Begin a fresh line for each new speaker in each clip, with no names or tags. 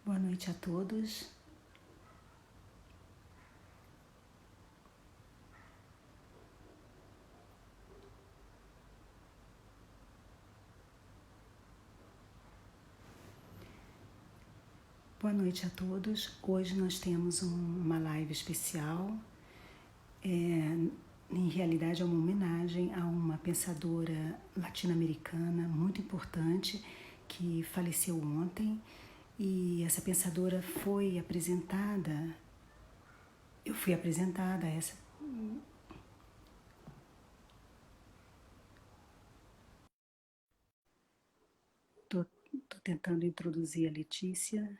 Boa noite a todos. Boa noite a todos. Hoje nós temos uma live especial. Em realidade é uma homenagem a uma pensadora latino-americana muito importante que faleceu ontem. E essa pensadora foi apresentada, eu fui apresentada a essa... Tô tentando introduzir a Letícia.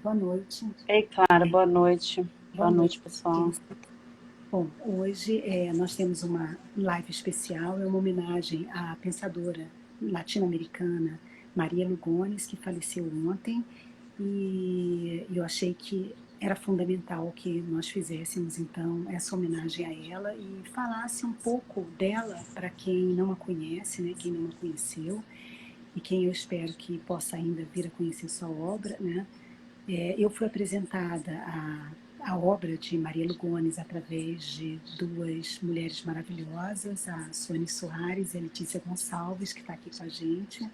Boa noite.
Ei, Clara, boa noite. Boa noite, pessoal.
Bom, hoje nós temos uma live especial, é uma homenagem à pensadora latino-americana Maria Lugones, que faleceu ontem, e eu achei que era fundamental que nós fizéssemos, então, essa homenagem a ela e falasse um pouco dela para quem não a conhece, né, quem não a conheceu, e quem eu espero que possa ainda vir a conhecer sua obra, né. Eu fui apresentada a obra de Maria Lugones através de duas mulheres maravilhosas, a Suane Soares e a Letícia Gonçalves, que está aqui com a gente.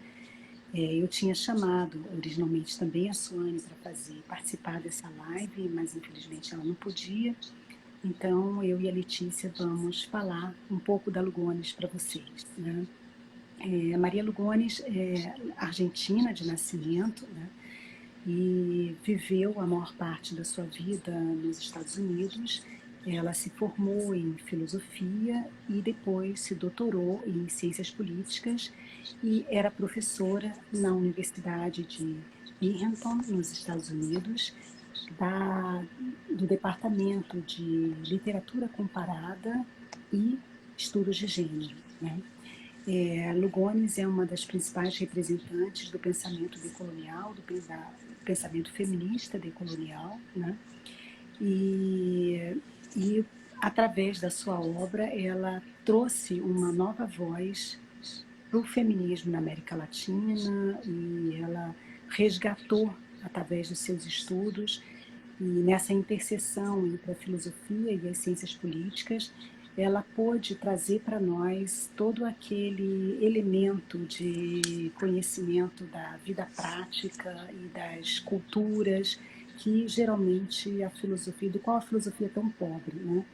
Eu tinha chamado originalmente também a Suane para participar dessa live, mas infelizmente ela não podia. Então eu e a Letícia vamos falar um pouco da Lugones para vocês, né? Maria Lugones é argentina de nascimento, né? E viveu a maior parte da sua vida nos Estados Unidos. Ela se formou em filosofia e depois se doutorou em ciências políticas e era professora na Universidade de Binghamton, nos Estados Unidos, do Departamento de Literatura Comparada e Estudos de Gênero, né? Lugones é uma das principais representantes do pensamento decolonial, do pensamento feminista decolonial, né? E através da sua obra, ela trouxe uma nova voz para o feminismo na América Latina e ela resgatou, através dos seus estudos, e nessa interseção entre a filosofia e as ciências políticas, ela pôde trazer para nós todo aquele elemento de conhecimento da vida prática e das culturas que geralmente a filosofia, do qual a filosofia é tão pobre, né?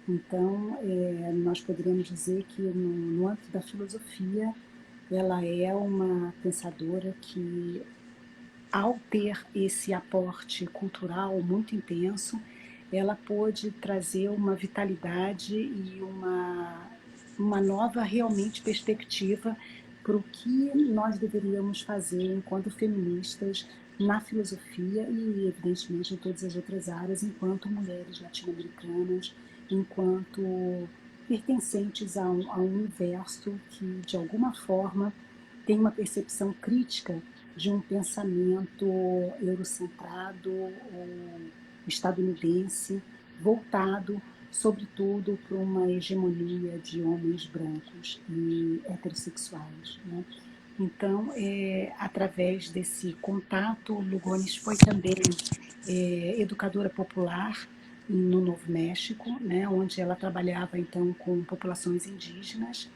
Então, nós poderíamos dizer que no âmbito da filosofia, ela é uma pensadora que, ao ter esse aporte cultural muito intenso, ela pôde trazer uma vitalidade e uma nova, realmente, perspectiva para o que nós deveríamos fazer enquanto feministas na filosofia e, evidentemente, em todas as outras áreas, enquanto mulheres latino-americanas, enquanto pertencentes a um universo que, de alguma forma, tem uma percepção crítica de um pensamento eurocentrado ou estadunidense, voltado, sobretudo, para uma hegemonia de homens brancos e heterossexuais, né? Então, através desse contato, Lugones foi também educadora popular no Novo México, né, onde ela trabalhava então com populações indígenas,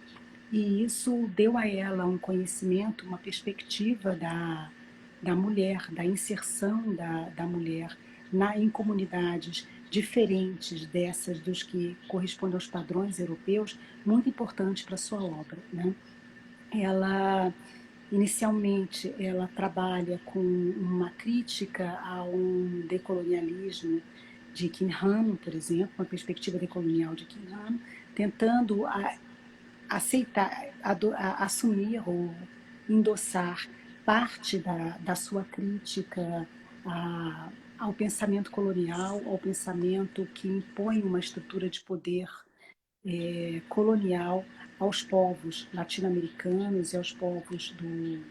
e isso deu a ela um conhecimento, uma perspectiva da mulher, da inserção da mulher em comunidades diferentes dessas dos que correspondem aos padrões europeus, muito importante para a sua obra, né? Ela, inicialmente, ela trabalha com uma crítica a um decolonialismo de Quijano, por exemplo, uma perspectiva decolonial de Quijano, tentando aceitar, assumir ou endossar parte da sua crítica ao pensamento colonial, ao pensamento que impõe uma estrutura de poder colonial aos povos latino-americanos e aos povos do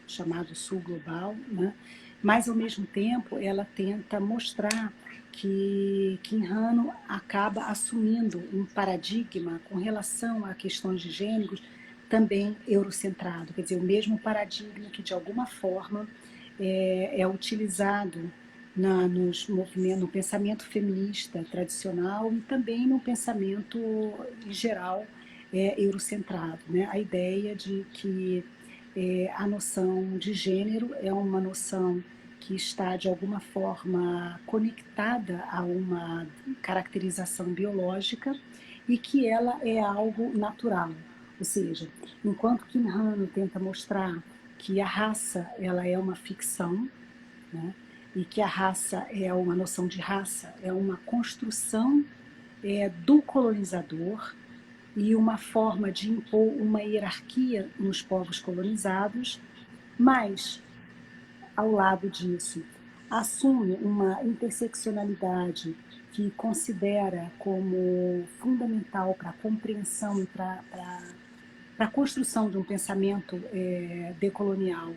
chamado Sul Global, né? Mas, ao mesmo tempo, ela tenta mostrar que Quijano acaba assumindo um paradigma com relação a questões de gêneros também eurocentrado, quer dizer, o mesmo paradigma que de alguma forma é utilizado no pensamento feminista tradicional e também no pensamento em geral eurocentrado, né? A ideia de que a noção de gênero é uma noção que está de alguma forma conectada a uma caracterização biológica e que ela é algo natural. Ou seja, enquanto Kim Hanna tenta mostrar que a raça ela é uma ficção, né, e que a raça é uma noção de raça, é uma construção do colonizador e uma forma de impor uma hierarquia nos povos colonizados, mas, ao lado disso, assume uma interseccionalidade que considera como fundamental para a compreensão e para a construção de um pensamento decolonial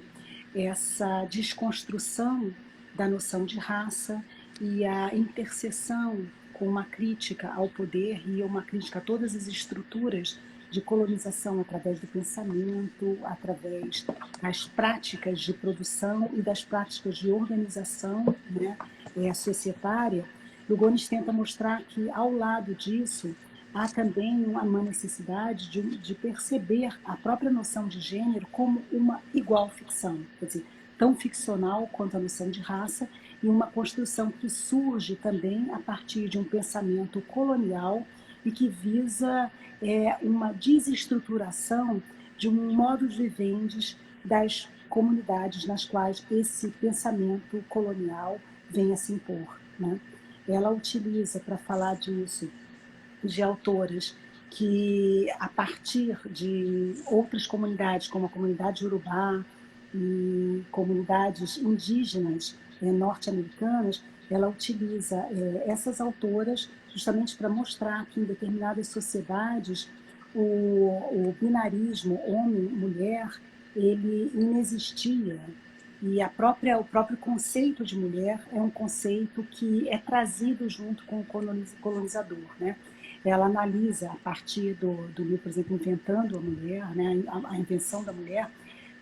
essa desconstrução da noção de raça e a interseção com uma crítica ao poder e uma crítica a todas as estruturas de colonização através do pensamento, através das práticas de produção e das práticas de organização, né, societária. Lugones tenta mostrar que, ao lado disso, há também uma necessidade de perceber a própria noção de gênero como uma igual ficção, quer dizer, tão ficcional quanto a noção de raça, e uma construção que surge também a partir de um pensamento colonial e que visa uma desestruturação de um modus vivendi das comunidades nas quais esse pensamento colonial vem a se impor, né? Ela utiliza, para falar disso, de autoras que, a partir de outras comunidades, como a comunidade Urubá e comunidades indígenas norte-americanas, ela utiliza essas autoras justamente para mostrar que em determinadas sociedades o binarismo homem-mulher ele inexistia e o próprio conceito de mulher é um conceito que é trazido junto com o colonizador, né? Ela analisa a partir do livro, por exemplo, Inventando a Mulher, né, a invenção da mulher,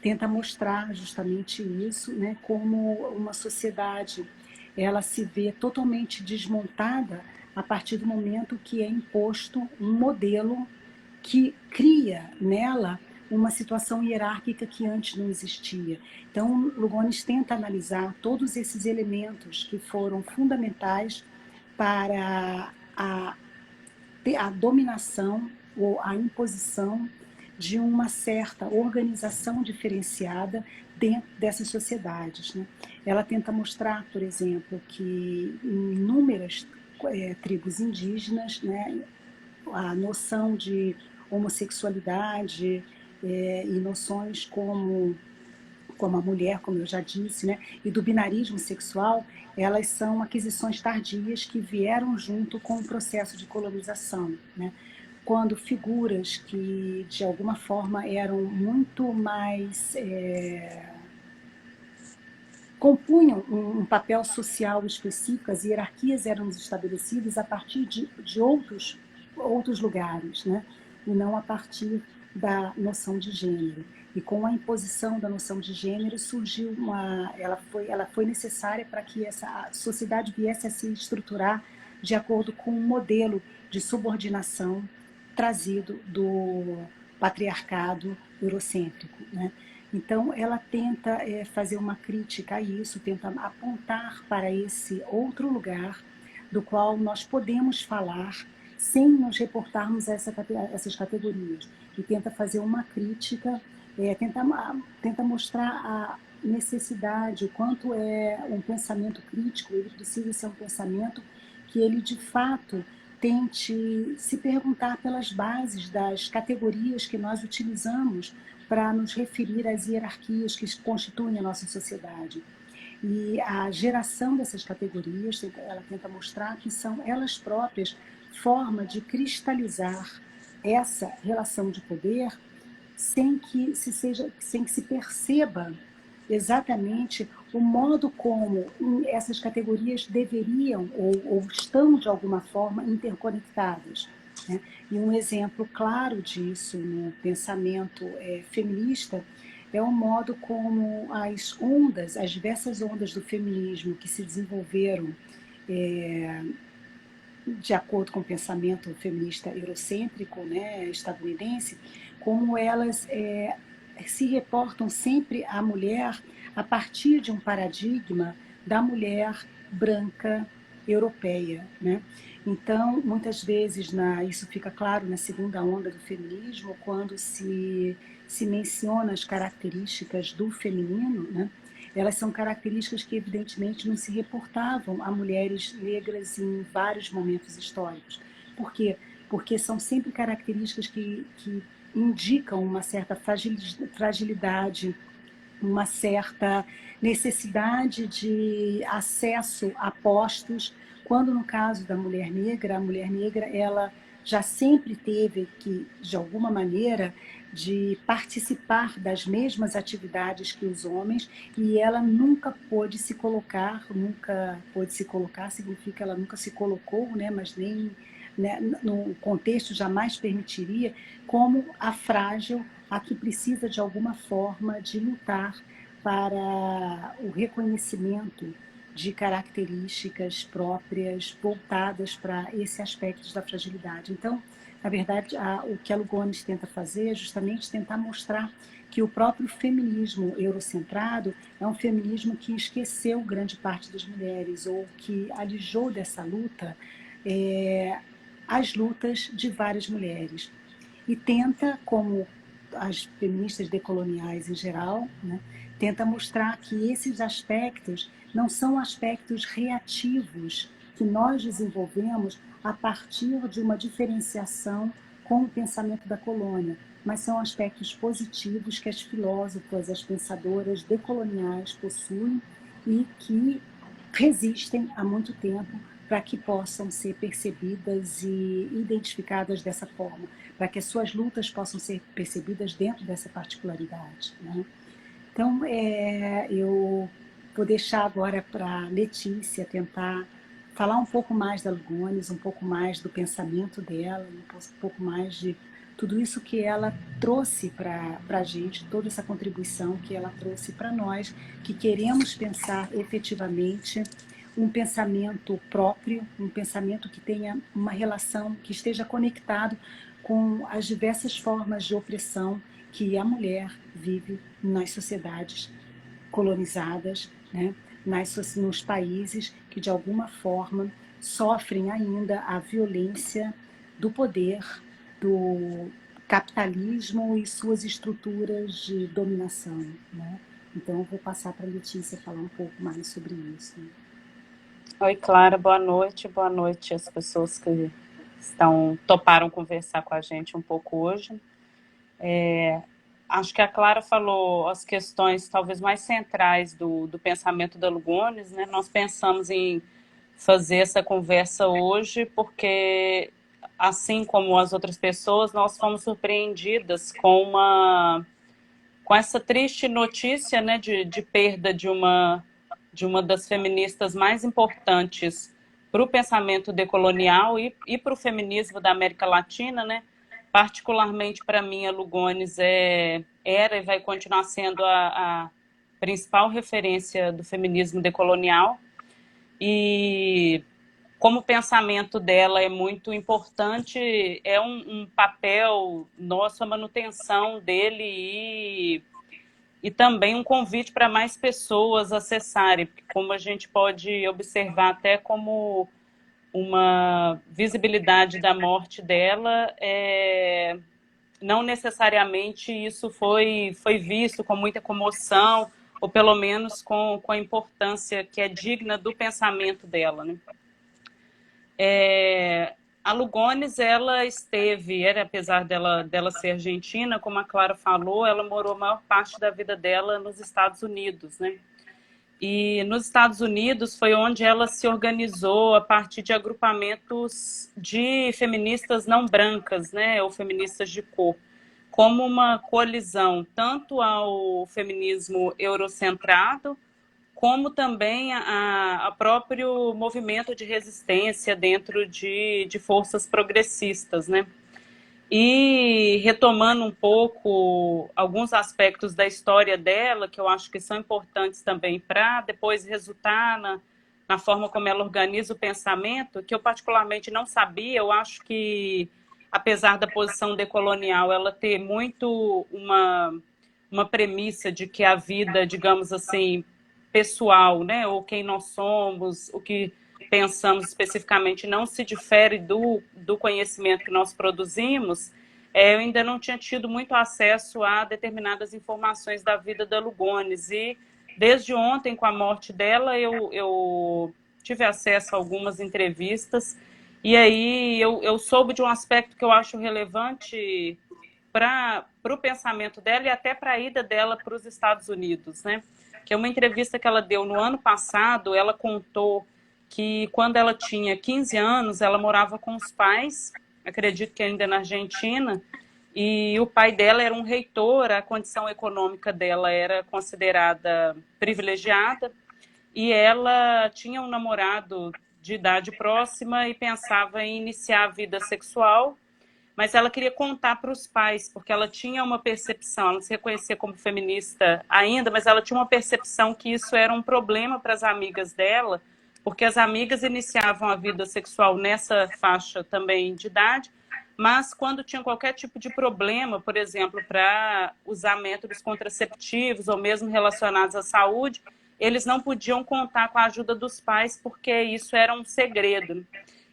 tenta mostrar justamente isso, né, como uma sociedade ela se vê totalmente desmontada a partir do momento que é imposto um modelo que cria nela uma situação hierárquica que antes não existia. Então, Lugones tenta analisar todos esses elementos que foram fundamentais para a dominação ou a imposição de uma certa organização diferenciada dentro dessas sociedades, né? Ela tenta mostrar, por exemplo, que em inúmeras tribos indígenas, né, a noção de homossexualidade e noções como a mulher, como eu já disse, né, e do binarismo sexual, elas são aquisições tardias que vieram junto com o processo de colonização, né? Quando figuras que, de alguma forma, eram muito mais... compunham um papel social específico, as hierarquias eram estabelecidas a partir de outros lugares, né? E não a partir da noção de gênero. E com a imposição da noção de gênero surgiu ela foi necessária para que a sociedade viesse a se estruturar de acordo com um modelo de subordinação trazido do patriarcado eurocêntrico, né? Então, ela tenta fazer uma crítica a isso, tenta apontar para esse outro lugar do qual nós podemos falar sem nos reportarmos a essas categorias. E tenta fazer uma crítica, tenta mostrar a necessidade, o quanto é um pensamento crítico, ele precisa ser um pensamento que ele, de fato, tente se perguntar pelas bases das categorias que nós utilizamos para nos referir às hierarquias que constituem a nossa sociedade. E a geração dessas categorias, ela tenta mostrar que são elas próprias forma de cristalizar essa relação de poder sem que se perceba exatamente o modo como essas categorias deveriam ou estão de alguma forma interconectadas. né? E um exemplo claro disso no pensamento feminista é o modo como as diversas ondas do feminismo que se desenvolveram de acordo com o pensamento feminista eurocêntrico, né, estadunidense, como elas se reportam sempre à mulher a partir de um paradigma da mulher branca europeia, né? Então, muitas vezes, isso fica claro na segunda onda do feminismo, quando se menciona as características do feminino, né? Elas são características que, evidentemente, não se reportavam a mulheres negras em vários momentos históricos. Por quê? Porque são sempre características que indicam uma certa fragilidade, uma certa necessidade de acesso a postos, quando no caso da mulher negra, a mulher negra ela já sempre teve que, de alguma maneira, de participar das mesmas atividades que os homens, e ela nunca pôde se colocar, significa ela nunca se colocou, né, mas nem, né, no contexto jamais permitiria, como a frágil, a que precisa de alguma forma de lutar para o reconhecimento de características próprias voltadas para esse aspecto da fragilidade. Então, na verdade, o que a Lugones tenta fazer é justamente tentar mostrar que o próprio feminismo eurocentrado é um feminismo que esqueceu grande parte das mulheres, ou que alijou dessa luta as lutas de várias mulheres. E tenta, como as feministas decoloniais em geral, né, tenta mostrar que esses aspectos não são aspectos reativos que nós desenvolvemos a partir de uma diferenciação com o pensamento da colônia, mas são aspectos positivos que as filósofas, as pensadoras decoloniais possuem e que resistem há muito tempo para que possam ser percebidas e identificadas dessa forma, para que as suas lutas possam ser percebidas dentro dessa particularidade, né? Então, eu vou deixar agora para a Letícia tentar falar um pouco mais da Lugones, um pouco mais do pensamento dela, um pouco mais de tudo isso que ela trouxe para a gente, toda essa contribuição que ela trouxe para nós, que queremos pensar efetivamente um pensamento próprio, um pensamento que tenha uma relação, que esteja conectado com as diversas formas de opressão que a mulher vive nas sociedades colonizadas, né? Nos países que, de alguma forma, sofrem ainda a violência do poder, do capitalismo e suas estruturas de dominação, né? Então, eu vou passar para a Letícia falar um pouco mais sobre isso.
Oi, Clara, boa noite às pessoas que toparam conversar com a gente um pouco hoje. Acho que a Clara falou as questões talvez mais centrais do pensamento da Lugones, né? Nós pensamos em fazer essa conversa hoje porque, assim como as outras pessoas, nós fomos surpreendidas com essa triste notícia, né, de perda de uma das feministas mais importantes para o pensamento decolonial e para o feminismo da América Latina, né? Particularmente para mim, a Lugones era e vai continuar sendo a principal referência do feminismo decolonial. E como o pensamento dela é muito importante, é um papel nosso a manutenção dele e também um convite para mais pessoas acessarem, porque como a gente pode observar até como uma visibilidade da morte dela, não necessariamente isso foi visto com muita comoção, ou pelo menos com a importância que é digna do pensamento dela, né? A Lugones, ela apesar dela ser argentina, como a Clara falou, ela morou a maior parte da vida dela nos Estados Unidos, né? E nos Estados Unidos foi onde ela se organizou a partir de agrupamentos de feministas não brancas, né, ou feministas de cor, como uma coalizão tanto ao feminismo eurocentrado como também a próprio movimento de resistência dentro de forças progressistas, né? E retomando um pouco alguns aspectos da história dela, que eu acho que são importantes também para depois resultar na forma como ela organiza o pensamento, que eu particularmente não sabia. Eu acho que, apesar da posição decolonial, ela ter muito uma premissa de que a vida, digamos assim, pessoal, né, ou quem nós somos, o que pensamos especificamente não se difere do conhecimento que nós produzimos, eu ainda não tinha tido muito acesso a determinadas informações da vida da Lugones. E desde ontem, com a morte dela, eu tive acesso a algumas entrevistas, e aí eu soube de um aspecto que eu acho relevante para o pensamento dela e até para a ida dela para os Estados Unidos, né? Que é uma entrevista que ela deu no ano passado. Ela contou que quando ela tinha 15 anos, ela morava com os pais, acredito que ainda na Argentina, e o pai dela era um reitor, a condição econômica dela era considerada privilegiada, e ela tinha um namorado de idade próxima e pensava em iniciar a vida sexual, mas ela queria contar para os pais, porque ela tinha uma percepção, ela não se reconhecia como feminista ainda, mas ela tinha uma percepção que isso era um problema para as amigas dela, porque as amigas iniciavam a vida sexual nessa faixa também de idade, mas quando tinham qualquer tipo de problema, por exemplo, para usar métodos contraceptivos ou mesmo relacionados à saúde, eles não podiam contar com a ajuda dos pais, porque isso era um segredo.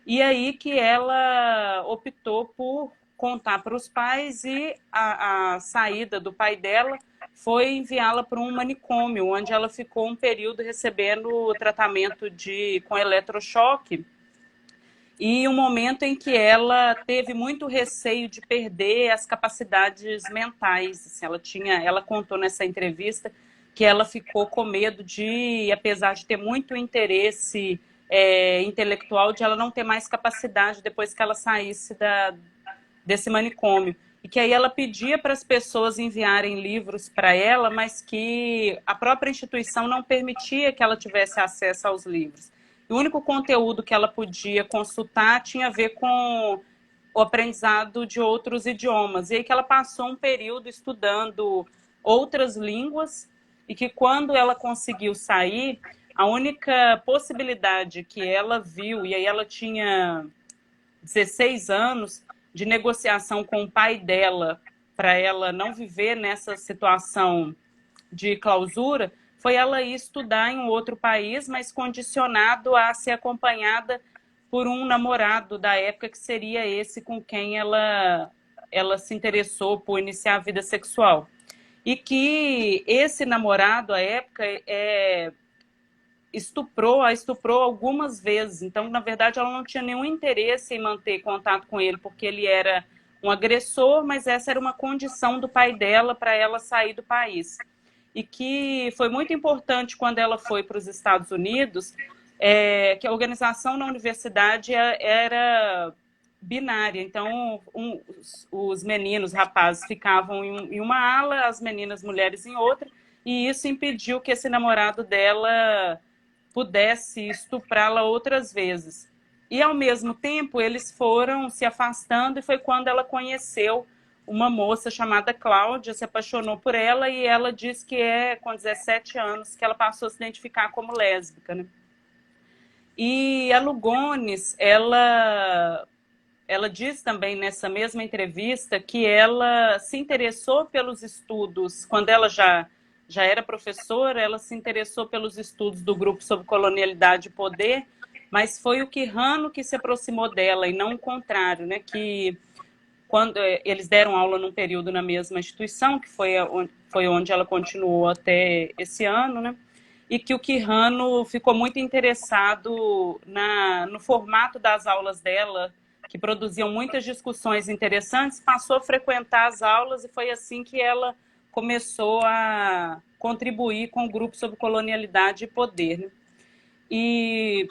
E aí que ela optou por contar para os pais, e a saída do pai dela foi enviá-la para um manicômio, onde ela ficou um período recebendo tratamento com eletrochoque, e um momento em que ela teve muito receio de perder as capacidades mentais. Assim, ela contou nessa entrevista que ela ficou com medo de, apesar de ter muito interesse intelectual, de ela não ter mais capacidade depois que ela saísse desse manicômio. E que aí ela pedia para as pessoas enviarem livros para ela, mas que a própria instituição não permitia que ela tivesse acesso aos livros. E o único conteúdo que ela podia consultar tinha a ver com o aprendizado de outros idiomas. E aí que ela passou um período estudando outras línguas, e que quando ela conseguiu sair, a única possibilidade que ela viu, e aí ela tinha 16 anos, de negociação com o pai dela, para ela não viver nessa situação de clausura, foi ela ir estudar em um outro país, mas condicionado a ser acompanhada por um namorado da época, que seria esse com quem ela se interessou por iniciar a vida sexual. E que esse namorado, à época, a estuprou algumas vezes. Então, na verdade, ela não tinha nenhum interesse em manter contato com ele, porque ele era um agressor, mas essa era uma condição do pai dela para ela sair do país. E que foi muito importante quando ela foi para os Estados Unidos, que a organização na universidade era binária. Então, os meninos, rapazes, ficavam em uma ala, as meninas, mulheres, em outra, e isso impediu que esse namorado dela pudesse estuprá-la outras vezes. E, ao mesmo tempo, eles foram se afastando, e foi quando ela conheceu uma moça chamada Cláudia, se apaixonou por ela, e ela diz que com 17 anos que ela passou a se identificar como lésbica, né? E a Lugones, ela diz também nessa mesma entrevista que ela se interessou pelos estudos, quando ela já era professora, ela se interessou pelos estudos do grupo sobre colonialidade e poder, mas foi o Quijano que se aproximou dela, e não o contrário, né? Que quando eles deram aula num período na mesma instituição, que foi onde ela continuou até esse ano, né? E que o Quijano ficou muito interessado no formato das aulas dela, que produziam muitas discussões interessantes, passou a frequentar as aulas, e foi assim que ela começou a contribuir com o grupo sobre colonialidade e poder, né? E,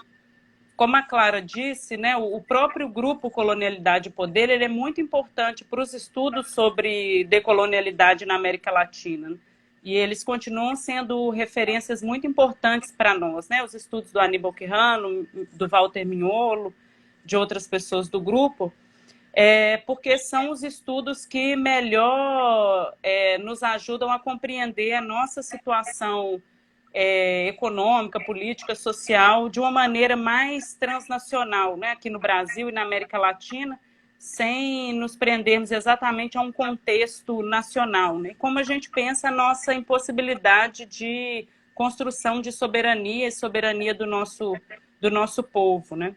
como a Clara disse, né, o próprio grupo Colonialidade e Poder, ele é muito importante para os estudos sobre decolonialidade na América Latina, né? e eles continuam sendo referências muito importantes para nós, né? Os estudos do Aníbal Quijano, do Walter Mignolo, de outras pessoas do grupo, porque são os estudos que melhor nos ajudam a compreender a nossa situação econômica, política, social, de uma maneira mais transnacional, né? Aqui no Brasil e na América Latina, sem nos prendermos exatamente a um contexto nacional, né? Como a gente pensa a nossa impossibilidade de construção de soberania e soberania do nosso povo, né?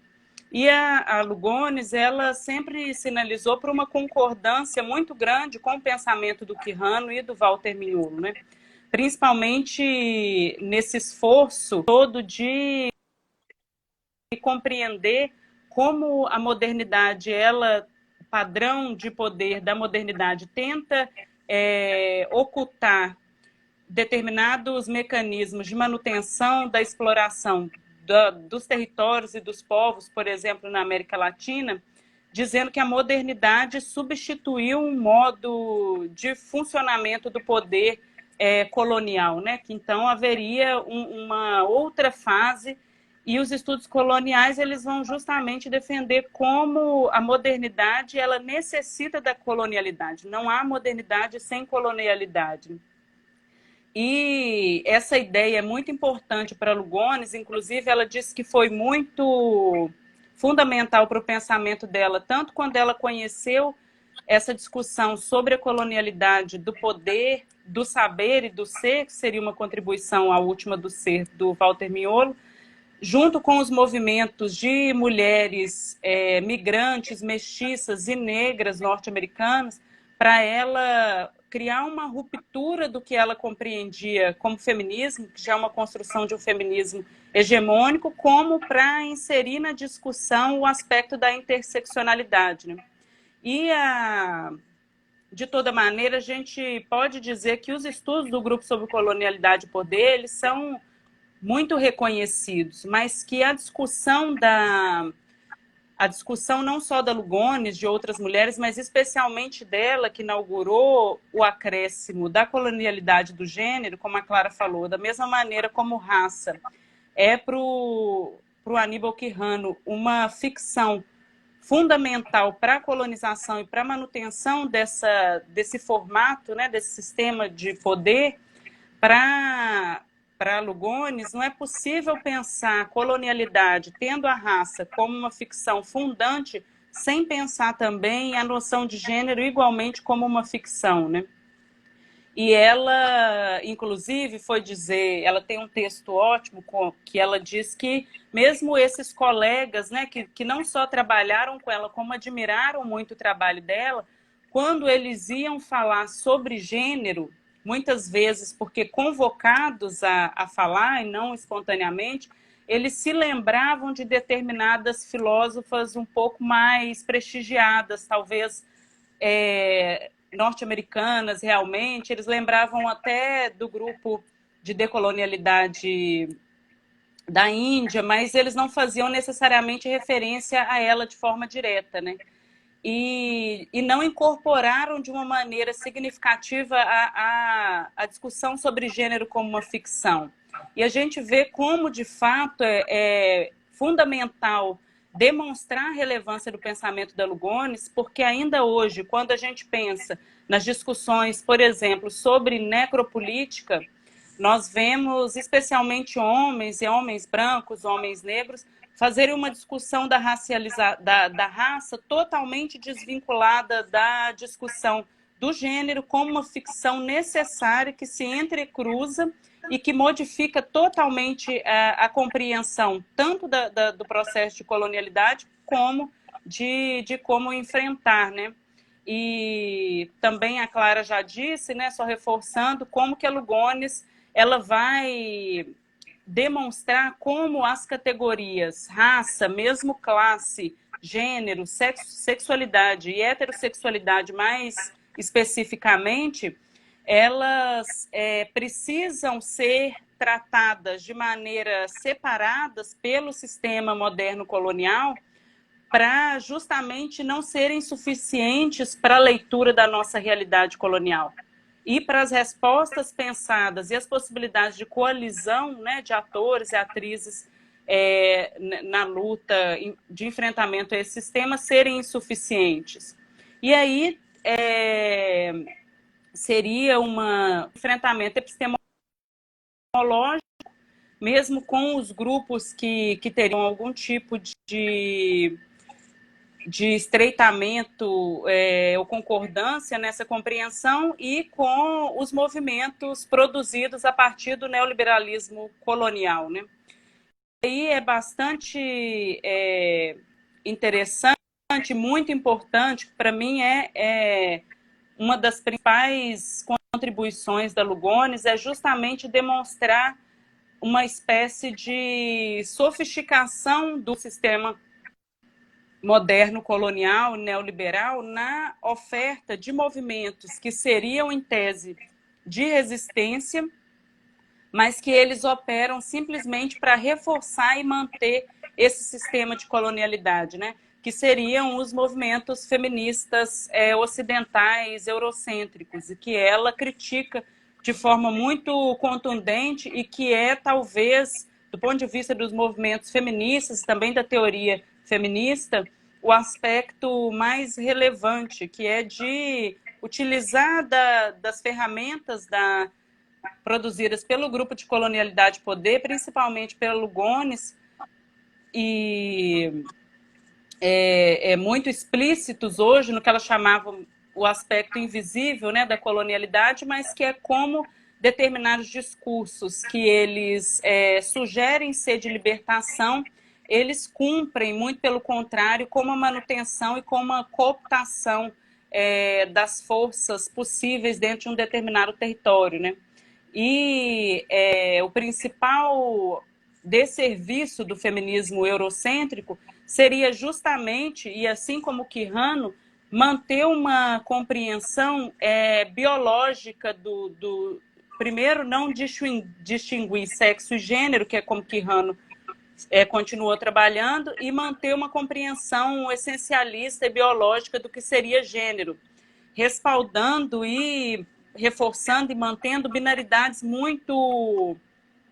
E a Lugones, ela sempre sinalizou por uma concordância muito grande com o pensamento do Quijano e do Walter Mignolo, né? Principalmente nesse esforço todo de compreender como a modernidade, o padrão de poder da modernidade tenta ocultar determinados mecanismos de manutenção da exploração dos territórios e dos povos, por exemplo, na América Latina, dizendo que a modernidade substituiu um modo de funcionamento do poder colonial, né? Que então haveria uma outra fase, e os estudos coloniais eles vão justamente defender como a modernidade ela necessita da colonialidade. Não há modernidade sem colonialidade. E essa ideia é muito importante para Lugones, inclusive ela disse que foi muito fundamental para o pensamento dela, tanto quando ela conheceu essa discussão sobre a colonialidade do poder, do saber e do ser, que seria uma contribuição à última do ser, do Walter Mignolo, junto com os movimentos de mulheres migrantes, mestiças e negras norte-americanas, para ela criar uma ruptura do que ela compreendia como feminismo, que já é uma construção de um feminismo hegemônico, como para inserir na discussão o aspecto da interseccionalidade, né? E, de toda maneira, a gente pode dizer que os estudos do grupo sobre colonialidade e poder, eles são muito reconhecidos, mas que a discussão não só da Lugones, de outras mulheres, mas especialmente dela, que inaugurou o acréscimo da colonialidade do gênero, como a Clara falou, da mesma maneira como raça para o Aníbal Quijano uma ficção fundamental para a colonização e para a manutenção desse formato, né, desse sistema de poder. Para Lugones, não é possível pensar a colonialidade, tendo a raça como uma ficção fundante, sem pensar também a noção de gênero igualmente como uma ficção, né? E ela, inclusive, foi dizer, ela tem um texto ótimo, que ela diz que mesmo esses colegas, né, que não só trabalharam com ela, como admiraram muito o trabalho dela, quando eles iam falar sobre gênero, muitas vezes porque convocados a falar, e não espontaneamente, eles se lembravam de determinadas filósofas um pouco mais prestigiadas, talvez norte-americanas realmente, eles lembravam até do grupo de decolonialidade da Índia, mas eles não faziam necessariamente referência a ela de forma direta, né? E não incorporaram de uma maneira significativa a discussão sobre gênero como uma ficção. E a gente vê como, de fato, é fundamental demonstrar a relevância do pensamento da Lugones, porque ainda hoje, quando a gente pensa nas discussões, por exemplo, sobre necropolítica, nós vemos especialmente homens e homens brancos, homens negros, fazerem uma discussão da raça totalmente desvinculada da discussão do gênero como uma ficção necessária que se entrecruza e que modifica totalmente a compreensão tanto do processo de colonialidade como de como enfrentar, né? E também a Clara já disse, né, só reforçando, como que a Lugones ela vai demonstrar como as categorias raça, mesmo classe, gênero, sexualidade e heterossexualidade mais especificamente, elas precisam ser tratadas de maneira separadas pelo sistema moderno colonial para justamente não serem suficientes para a leitura da nossa realidade colonial. e para as respostas pensadas e as possibilidades de coalizão, né, de atores e atrizes na luta de enfrentamento a esse sistema serem insuficientes. E aí seria um enfrentamento epistemológico, mesmo com os grupos que teriam algum tipo de estreitamento ou concordância nessa compreensão, e com os movimentos produzidos a partir do neoliberalismo colonial, né? Aí é bastante interessante, muito importante, para mim uma das principais contribuições da Lugones é justamente demonstrar uma espécie de sofisticação do sistema moderno, colonial, neoliberal, na oferta de movimentos que seriam, em tese, de resistência, mas que eles operam simplesmente para reforçar e manter esse sistema de colonialidade, né? Que seriam os movimentos feministas ocidentais, eurocêntricos, e que ela critica de forma muito contundente, e que talvez, do ponto de vista dos movimentos feministas, também da teoria feminista, o aspecto mais relevante, que é de utilizar das ferramentas produzidas pelo grupo de colonialidade e poder, principalmente pela Lugones, e muito explícitos hoje no que ela chamava o aspecto invisível, né, da colonialidade, mas que é como determinados discursos que eles sugerem ser de libertação, eles cumprem, muito pelo contrário, com uma manutenção e com uma cooptação das forças possíveis dentro de um determinado território, né? E o principal desserviço do feminismo eurocêntrico seria justamente, e assim como Quijano, manter uma compreensão biológica primeiro, não distinguir sexo e gênero, que é como Quijano continuou trabalhando, e manter uma compreensão essencialista e biológica do que seria gênero, respaldando e reforçando e mantendo binaridades muito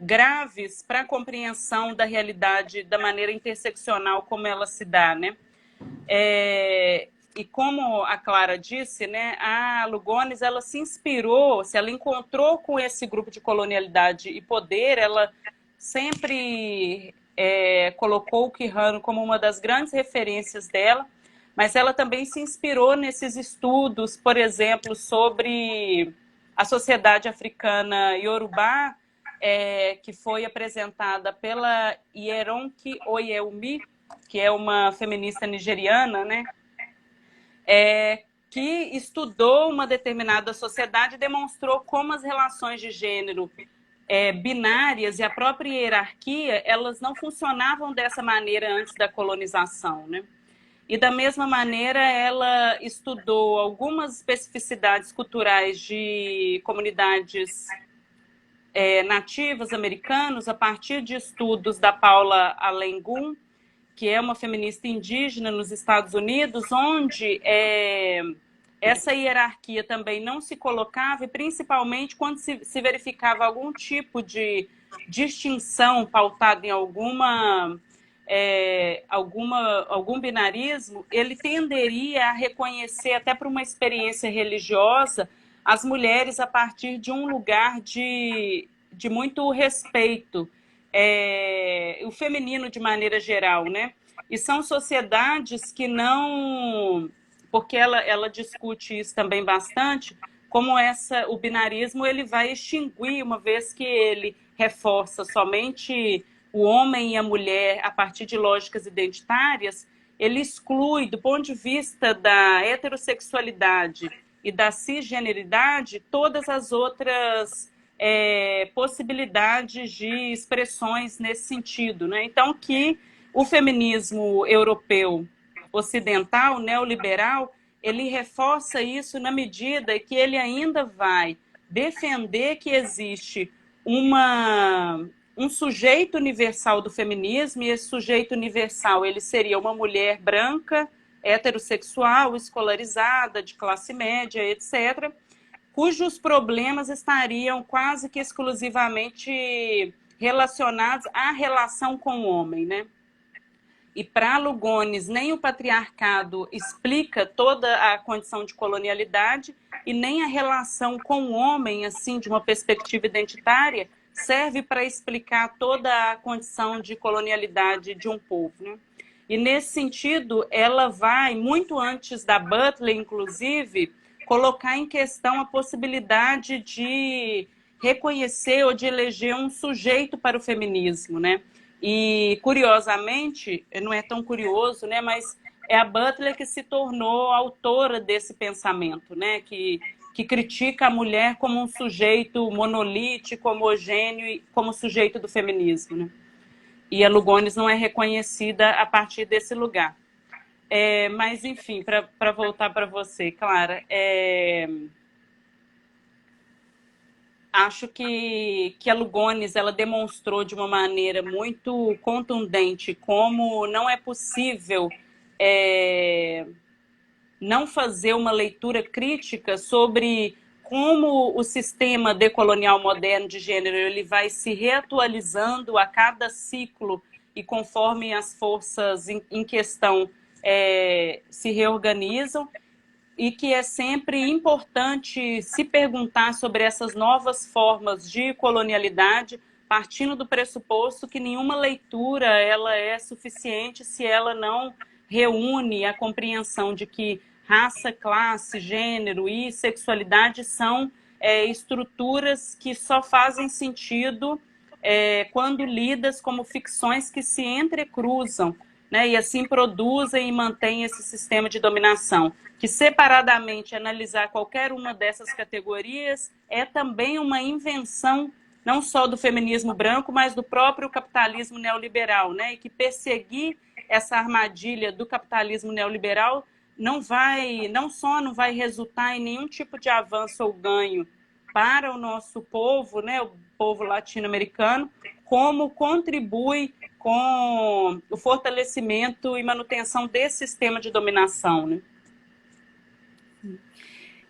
graves para a compreensão da realidade da maneira interseccional como ela se dá, né? E como a Clara disse, né, a Lugones, ela se inspirou, ela encontrou com esse grupo de colonialidade e poder, ela sempre colocou o Quijano como uma das grandes referências dela, mas ela também se inspirou nesses estudos, por exemplo, sobre a sociedade africana Yorubá, que foi apresentada pela Yeronke Oyemi, que é uma feminista nigeriana, né? Que estudou uma determinada sociedade e demonstrou como as relações de gênero binárias e a própria hierarquia, elas não funcionavam dessa maneira antes da colonização, né? E da mesma maneira ela estudou algumas especificidades culturais de comunidades nativas americanos a partir de estudos da Paula Alengun, que é uma feminista indígena nos Estados Unidos, onde essa hierarquia também não se colocava, e principalmente quando se verificava algum tipo de distinção pautada em algum binarismo, ele tenderia a reconhecer, até por uma experiência religiosa, as mulheres a partir de um lugar de muito respeito, o feminino de maneira geral, né? E são sociedades que não... Porque ela discute isso também bastante, como o binarismo ele vai extinguir, uma vez que ele reforça somente o homem e a mulher a partir de lógicas identitárias, ele exclui, do ponto de vista da heterossexualidade e da cisgeneridade, todas as outras possibilidades de expressões nesse sentido, né? Então, que o feminismo europeu ocidental, neoliberal, ele reforça isso na medida que ele ainda vai defender que existe um sujeito universal do feminismo, e esse sujeito universal ele seria uma mulher branca, heterossexual, escolarizada, de classe média, etc., cujos problemas estariam quase que exclusivamente relacionados à relação com o homem, né? E para Lugones, nem o patriarcado explica toda a condição de colonialidade e nem a relação com o homem, assim, de uma perspectiva identitária, serve para explicar toda a condição de colonialidade de um povo, né? E, nesse sentido, ela vai, muito antes da Butler, inclusive, colocar em questão a possibilidade de reconhecer ou de eleger um sujeito para o feminismo, né? E, curiosamente, não é tão curioso, né, mas é a Butler que se tornou autora desse pensamento, né, que critica a mulher como um sujeito monolítico, homogêneo, e como sujeito do feminismo, né? E a Lugones não é reconhecida a partir desse lugar. Mas, enfim, para voltar para você, Clara, acho que a Lugones ela demonstrou de uma maneira muito contundente como não é possível não fazer uma leitura crítica sobre como o sistema decolonial moderno de gênero ele vai se reatualizando a cada ciclo e conforme as forças em questão se reorganizam, e que é sempre importante se perguntar sobre essas novas formas de colonialidade, partindo do pressuposto que nenhuma leitura ela é suficiente se ela não reúne a compreensão de que raça, classe, gênero e sexualidade são estruturas que só fazem sentido quando lidas como ficções que se entrecruzam, né, e assim produzem e mantêm esse sistema de dominação. Que separadamente analisar qualquer uma dessas categorias é também uma invenção não só do feminismo branco, mas do próprio capitalismo neoliberal, né? E que perseguir essa armadilha do capitalismo neoliberal não só não vai resultar em nenhum tipo de avanço ou ganho para o nosso povo, né, o povo latino-americano, como contribui com o fortalecimento e manutenção desse sistema de dominação, né?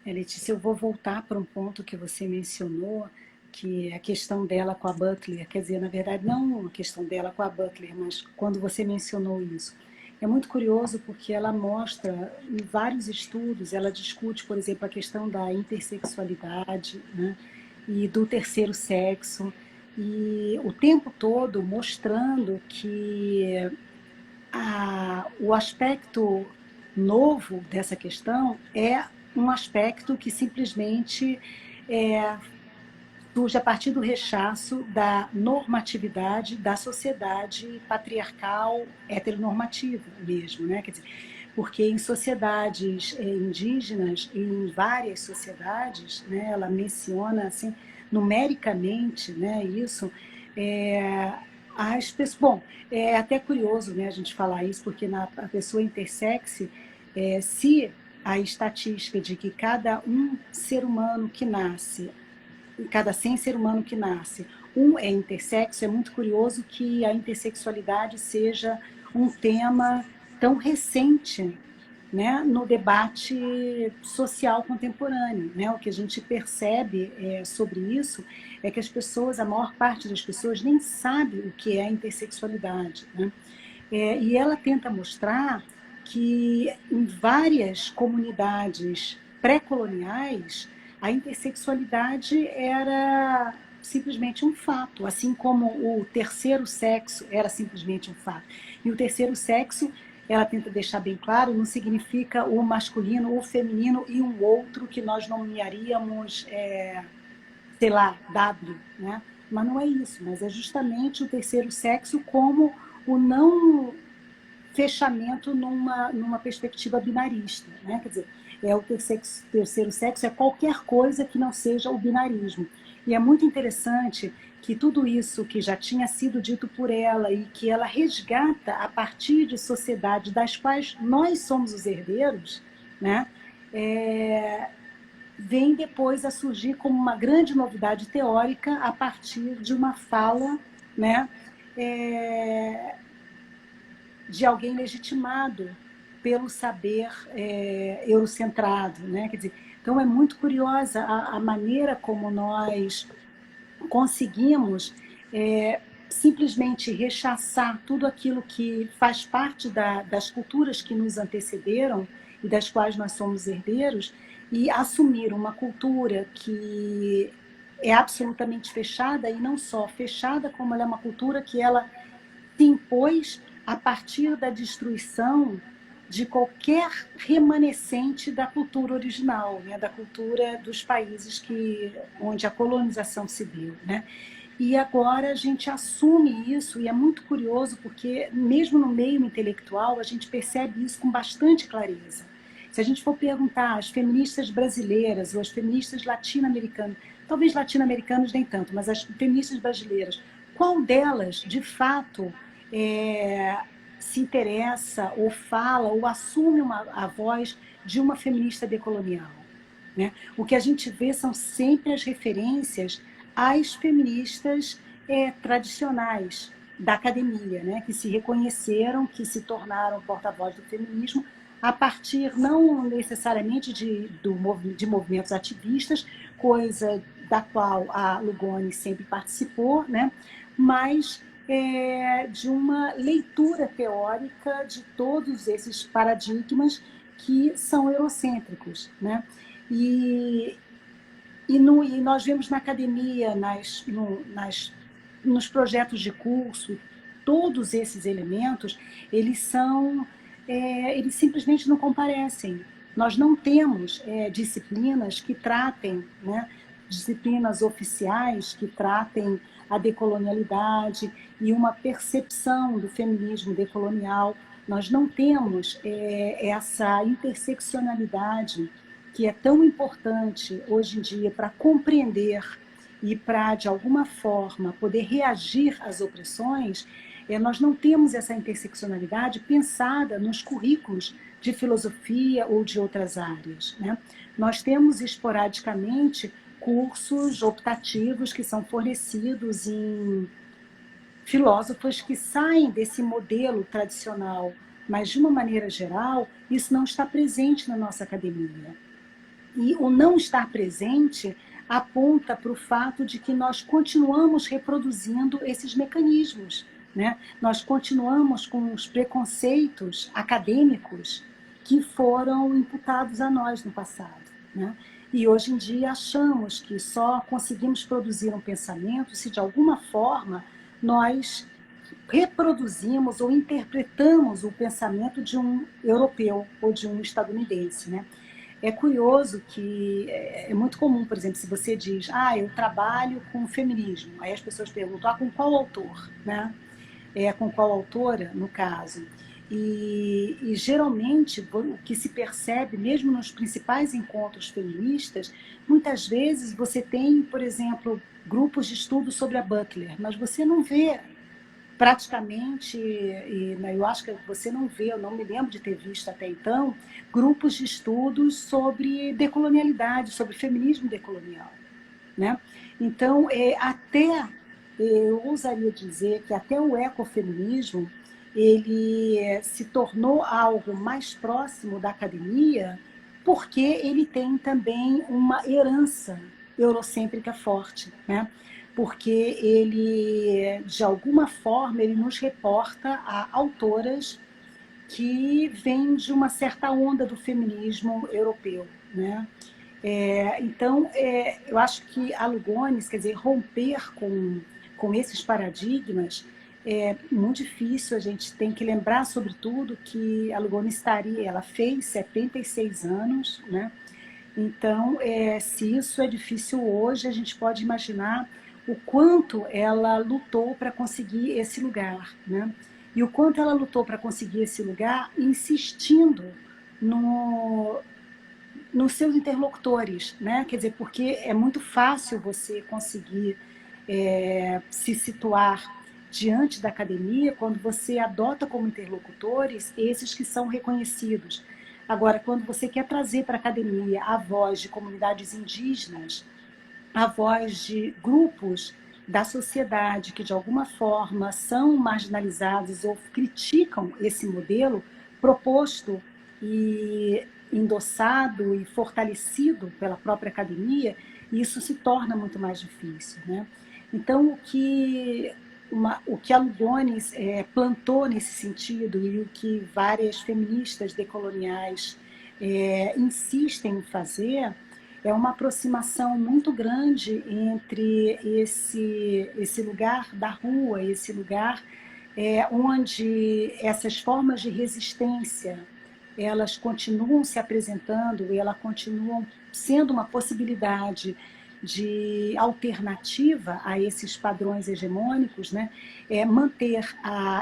Letícia, eu vou voltar para um ponto que você mencionou, que é a questão dela com a Butler, quer dizer, na verdade, não a questão dela com a Butler, mas quando você mencionou isso. É muito curioso porque ela mostra em vários estudos, ela discute, por exemplo, a questão da intersexualidade, né, e do terceiro sexo, e o tempo todo mostrando que o aspecto novo dessa questão é um aspecto que simplesmente surge a partir do rechaço da normatividade da sociedade patriarcal heteronormativa mesmo, né? Quer dizer, porque em sociedades indígenas e em várias sociedades, né, ela menciona assim, numericamente, né, isso, as pessoas, bom, é até curioso, né, a gente falar isso, porque a pessoa intersexe, se a estatística de que cada um ser humano que nasce, cada 100 ser humano que nasce, um é intersexo, é muito curioso que a intersexualidade seja um tema tão recente, né, no debate social contemporâneo, né? O que a gente percebe sobre isso é que as pessoas, a maior parte das pessoas nem sabe o que é intersexualidade, né? E ela tenta mostrar que em várias comunidades pré-coloniais a intersexualidade era simplesmente um fato, assim como o terceiro sexo era simplesmente um fato. E o terceiro sexo, ela tenta deixar bem claro, não significa o masculino, o feminino e um outro que nós nomearíamos, sei lá, W, né? Mas não é isso, mas é justamente o terceiro sexo como o não fechamento numa perspectiva binarista, né? Quer dizer, o terceiro sexo é qualquer coisa que não seja o binarismo. E é muito interessante que tudo isso que já tinha sido dito por ela e que ela resgata a partir de sociedades das quais nós somos os herdeiros, né? Vem depois a surgir como uma grande novidade teórica a partir de uma fala, né? De alguém legitimado pelo saber eurocentrado, né? Quer dizer, Então, é muito curiosa a maneira como nós conseguimos simplesmente rechaçar tudo aquilo que faz parte das culturas que nos antecederam e das quais nós somos herdeiros e assumir uma cultura que é absolutamente fechada, e não só fechada, como ela é uma cultura que ela se impôs a partir da destruição de qualquer remanescente da cultura original, né, da cultura dos países onde a colonização se deu, né? E agora a gente assume isso, e é muito curioso porque, mesmo no meio intelectual, a gente percebe isso com bastante clareza. Se a gente for perguntar às feministas brasileiras ou às feministas latino-americanas, talvez latino-americanas nem tanto, mas as feministas brasileiras, qual delas, de fato, se interessa ou fala ou assume a voz de uma feminista decolonial, né? O que a gente vê são sempre as referências às feministas tradicionais da academia, né? Que se reconheceram, que se tornaram porta-voz do feminismo a partir não necessariamente de movimentos ativistas, coisa da qual a Lugoni sempre participou, né? Mas de uma leitura teórica de todos esses paradigmas que são eurocêntricos, né? E nós vemos na academia, nos projetos de curso, todos esses elementos, eles simplesmente não comparecem. Nós não temos disciplinas que tratem, né, disciplinas oficiais que tratem a decolonialidade e uma percepção do feminismo decolonial. Nós não temos essa interseccionalidade que é tão importante hoje em dia para compreender e para, de alguma forma, poder reagir às opressões. Nós não temos essa interseccionalidade pensada nos currículos de filosofia ou de outras áreas, né? Nós temos esporadicamente cursos optativos que são fornecidos em filósofos que saem desse modelo tradicional, mas, de uma maneira geral, isso não está presente na nossa academia. E o não estar presente aponta para o fato de que nós continuamos reproduzindo esses mecanismos, né? Nós continuamos com os preconceitos acadêmicos que foram imputados a nós no passado, né? E hoje em dia achamos que só conseguimos produzir um pensamento se de alguma forma nós reproduzimos ou interpretamos o pensamento de um europeu ou de um estadunidense, né? É curioso que é muito comum, por exemplo, se você diz, eu trabalho com feminismo, aí as pessoas perguntam, com qual autor, né? Com qual autora, no caso. E geralmente, o que se percebe, mesmo nos principais encontros feministas, muitas vezes você tem, por exemplo, grupos de estudo sobre a Butler, mas você não vê praticamente, eu acho que você não vê, eu não me lembro de ter visto até então, grupos de estudos sobre decolonialidade, sobre feminismo decolonial, né? Então, eu ousaria dizer que até o ecofeminismo, ele se tornou algo mais próximo da academia porque ele tem também uma herança eurocêntrica forte, né? Porque ele, de alguma forma, ele nos reporta a autoras que vêm de uma certa onda do feminismo europeu, né? Então, eu acho que a Lugones, quer dizer, romper com esses paradigmas é muito difícil. A gente tem que lembrar, sobretudo, que a Lugones ela fez 76 anos, né? Então, se isso é difícil hoje, a gente pode imaginar o quanto ela lutou para conseguir esse lugar, né? E o quanto ela lutou para conseguir esse lugar, insistindo nos seus interlocutores, né? Quer dizer, porque é muito fácil você conseguir se situar diante da academia quando você adota como interlocutores esses que são reconhecidos. Agora, quando você quer trazer para a academia a voz de comunidades indígenas, a voz de grupos da sociedade que, de alguma forma, são marginalizados ou criticam esse modelo proposto e endossado e fortalecido pela própria academia, isso se torna muito mais difícil, né? Então, o que a Lugones plantou nesse sentido e o que várias feministas decoloniais insistem em fazer é uma aproximação muito grande entre esse lugar da rua, esse lugar onde essas formas de resistência elas continuam se apresentando e elas continuam sendo uma possibilidade de alternativa a esses padrões hegemônicos, né? Manter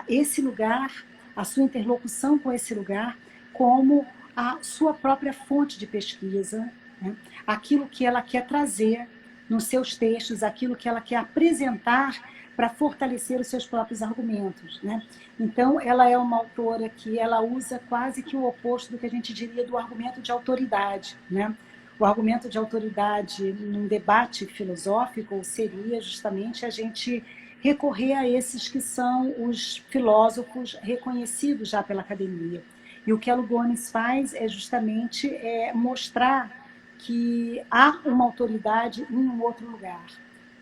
esse lugar, a sua interlocução com esse lugar, como a sua própria fonte de pesquisa, né? Aquilo que ela quer trazer nos seus textos, aquilo que ela quer apresentar para fortalecer os seus próprios argumentos, né? Então, ela é uma autora que ela usa quase que o oposto do que a gente diria do argumento de autoridade, né? O argumento de autoridade num debate filosófico seria justamente a gente recorrer a esses que são os filósofos reconhecidos já pela academia. E o que a Lugones faz é justamente mostrar que há uma autoridade em um outro lugar.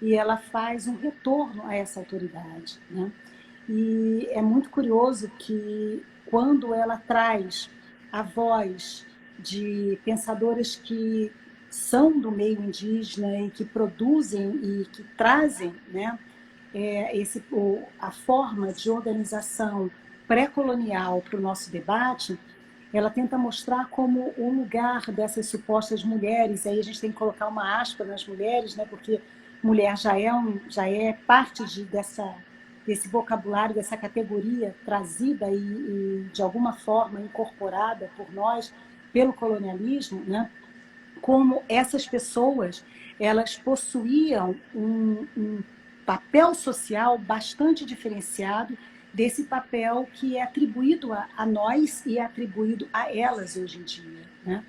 E ela faz um retorno a essa autoridade, né? E é muito curioso que quando ela traz a voz de pensadoras que são do meio indígena e que produzem e que trazem, né, a forma de organização pré-colonial para o nosso debate, ela tenta mostrar como o lugar dessas supostas mulheres, aí a gente tem que colocar uma aspa nas mulheres, né, porque mulher já é parte desse vocabulário, dessa categoria trazida e de alguma forma incorporada por nós pelo colonialismo, né? Como essas pessoas elas possuíam um papel social bastante diferenciado desse papel que é atribuído a nós e é atribuído a elas hoje em dia, né?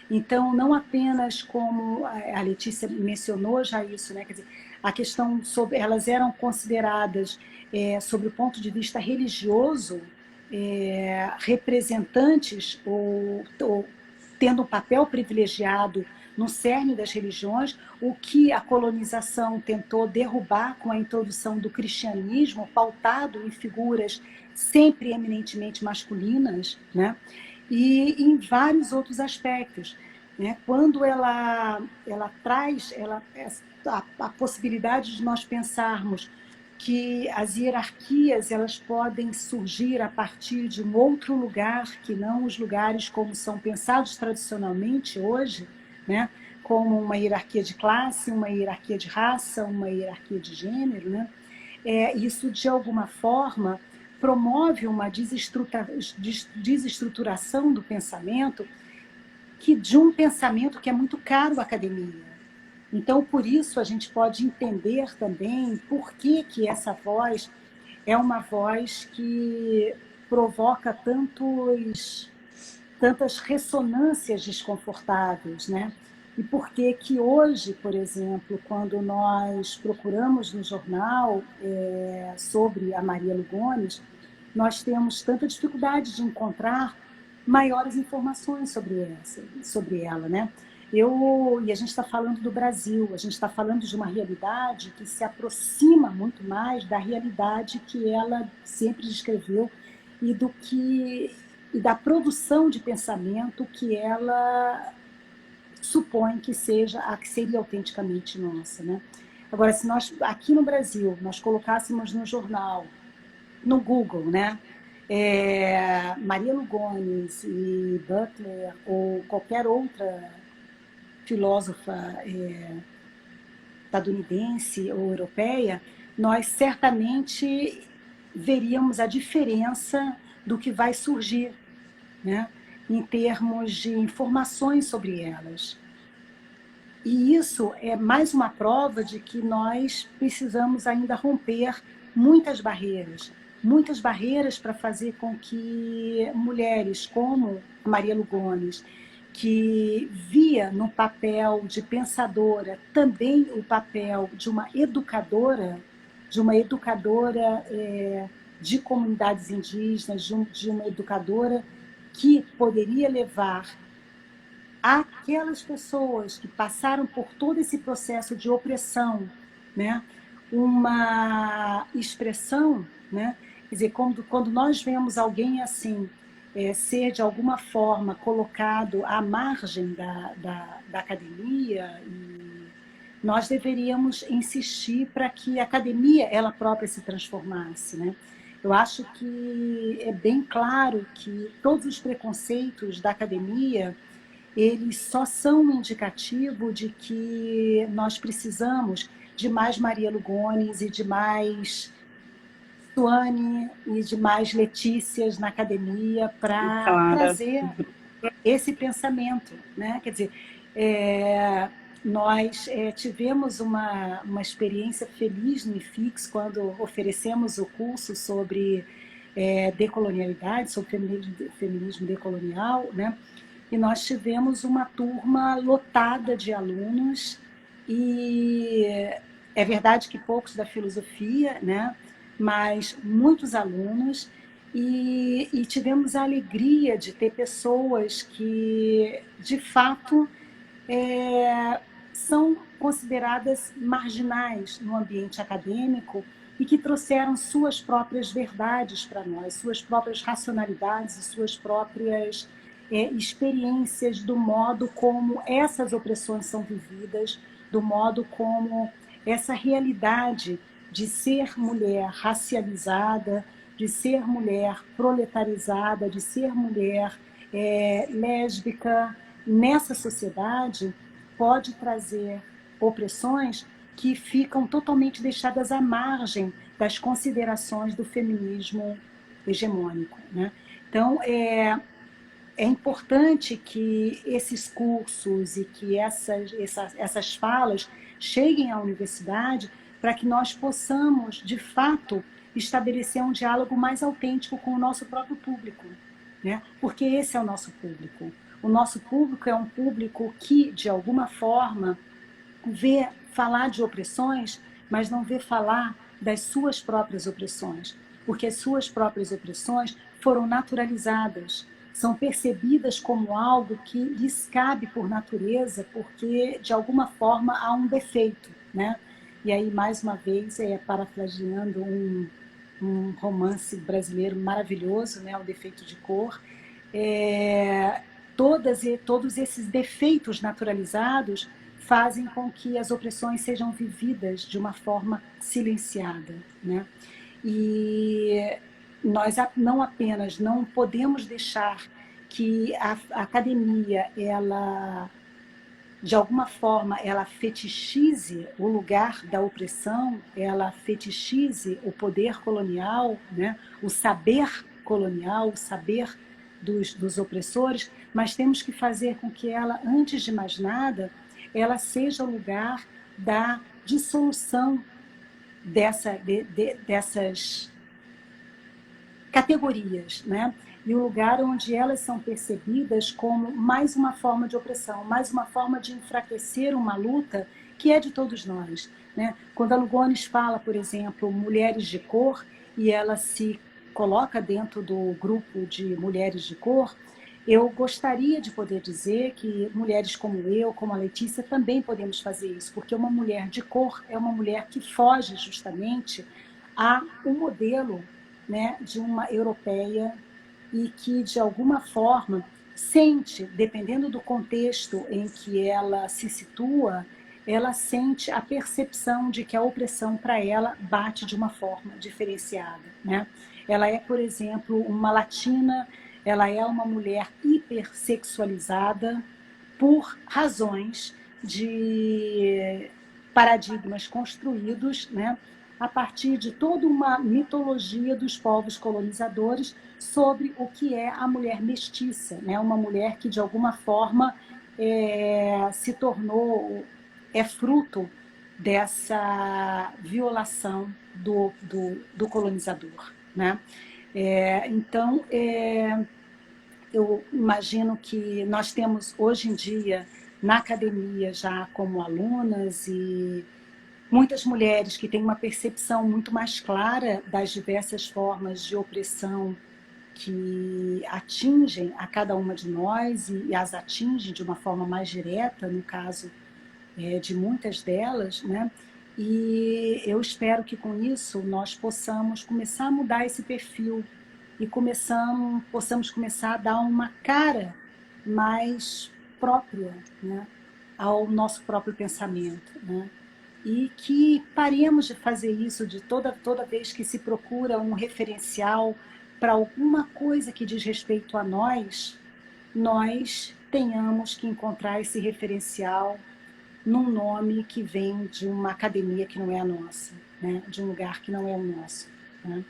Então, não apenas como a Letícia mencionou já isso, né? Quer dizer, a questão sobre elas eram consideradas, sob o ponto de vista religioso, representantes ou tendo um papel privilegiado no cerne das religiões, o que a colonização tentou derrubar com a introdução do cristianismo, pautado em figuras sempre eminentemente masculinas, né? E em vários outros aspectos, né? Quando ela traz a possibilidade de nós pensarmos que as hierarquias elas podem surgir a partir de um outro lugar que não os lugares como são pensados tradicionalmente hoje, né? Como uma hierarquia de classe, uma hierarquia de raça, uma hierarquia de gênero, né? Isso de alguma forma promove uma desestruturação do pensamento, de um pensamento que é muito caro à academia. Então, por isso, a gente pode entender também por que essa voz é uma voz que provoca tantas ressonâncias desconfortáveis, né? E por que hoje, por exemplo, quando nós procuramos no jornal sobre a Maria Lugones, nós temos tanta dificuldade de encontrar maiores informações sobre ela, né? E a gente está falando do Brasil, a gente está falando de uma realidade que se aproxima muito mais da realidade que ela sempre descreveu e da produção de pensamento que ela supõe que seja a que seria autenticamente nossa, né? Agora, se nós, aqui no Brasil, nós colocássemos no jornal, no Google, né? Maria Lugones e Butler ou qualquer outra filósofa estadunidense ou europeia, nós certamente veríamos a diferença do que vai surgir, né? Em termos de informações sobre elas. E isso é mais uma prova de que nós precisamos ainda romper muitas barreiras para fazer com que mulheres como a Maria Lugones, que via no papel de pensadora também o papel de uma educadora de comunidades indígenas, de uma educadora que poderia levar aquelas pessoas que passaram por todo esse processo de opressão, né, uma expressão, né, quer dizer, quando nós vemos alguém assim, ser de alguma forma colocado à margem da academia, e nós deveríamos insistir para que a academia ela própria se transformasse, né? Eu acho que é bem claro que todos os preconceitos da academia eles só são um indicativo de que nós precisamos de mais Maria Lugones e de mais Suane e de mais Letícias na academia para
Clara.
trazer esse pensamento, né? Quer dizer, nós tivemos uma experiência feliz no IFIX quando oferecemos o curso sobre decolonialidade, sobre feminismo decolonial, né? E nós tivemos uma turma lotada de alunos e é verdade que poucos da filosofia, né? Mas muitos alunos e tivemos a alegria de ter pessoas que, de fato, são consideradas marginais no ambiente acadêmico e que trouxeram suas próprias verdades para nós, suas próprias racionalidades e suas próprias experiências do modo como essas opressões são vividas, do modo como essa realidade de ser mulher racializada, de ser mulher proletarizada, de ser mulher lésbica, nessa sociedade pode trazer opressões que ficam totalmente deixadas à margem das considerações do feminismo hegemônico, né? Então, é importante que esses cursos e que essas falas cheguem à universidade para que nós possamos, de fato, estabelecer um diálogo mais autêntico com o nosso próprio público, né? Porque esse é o nosso público. O nosso público é um público que, de alguma forma, vê falar de opressões, mas não vê falar das suas próprias opressões, porque as suas próprias opressões foram naturalizadas, são percebidas como algo que lhes cabe por natureza, porque de alguma forma há um defeito, né? E aí, mais uma vez, parafraseando um romance brasileiro maravilhoso, né? O Defeito de Cor, todos esses defeitos naturalizados fazem com que as opressões sejam vividas de uma forma silenciada, né? E nós não apenas não podemos deixar que a academia, ela, de alguma forma, ela fetichize o lugar da opressão, ela fetichize o poder colonial, né? O saber colonial, o saber dos opressores, mas temos que fazer com que ela, antes de mais nada, ela seja o lugar da dissolução dessas categorias, né? E o lugar onde elas são percebidas como mais uma forma de opressão, mais uma forma de enfraquecer uma luta que é de todos nós, né? Quando a Lugones fala, por exemplo, mulheres de cor, e ela se coloca dentro do grupo de mulheres de cor, eu gostaria de poder dizer que mulheres como eu, como a Letícia, também podemos fazer isso, porque uma mulher de cor é uma mulher que foge justamente a um modelo, né, de uma europeia e que, de alguma forma, sente, dependendo do contexto em que ela se situa, ela sente a percepção de que a opressão para ela bate de uma forma diferenciada, né? Ela é, por exemplo, uma latina, ela é uma mulher hipersexualizada por razões de paradigmas construídos, né, a partir de toda uma mitologia dos povos colonizadores sobre o que é a mulher mestiça, né, uma mulher que, de alguma forma, se tornou, é fruto dessa violação do colonizador, né? Então, eu imagino que nós temos hoje em dia na academia já como alunas e muitas mulheres que têm uma percepção muito mais clara das diversas formas de opressão que atingem a cada uma de nós e as atingem de uma forma mais direta, no caso de muitas delas, né? E eu espero que com isso nós possamos começar a mudar esse perfil e possamos começar a dar uma cara mais própria, né, ao nosso próprio pensamento, né? E que paremos de fazer isso de toda vez que se procura um referencial para alguma coisa que diz respeito a nós tenhamos que encontrar esse referencial num nome que vem de uma academia que não é a nossa, né? De um lugar que não é o nosso, né?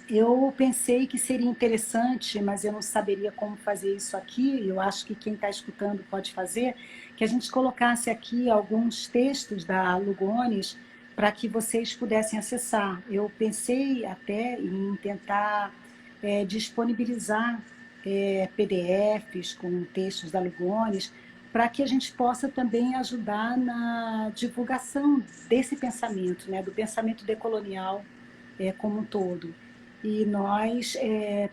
Eu pensei que seria interessante, mas eu não saberia como fazer isso aqui. Eu acho que quem está escutando pode fazer, que a gente colocasse aqui alguns textos da Lugones para que vocês pudessem acessar. Eu pensei até em tentar disponibilizar PDFs com textos da Lugones, para que a gente possa também ajudar na divulgação desse pensamento, né, do pensamento decolonial como um todo. E nós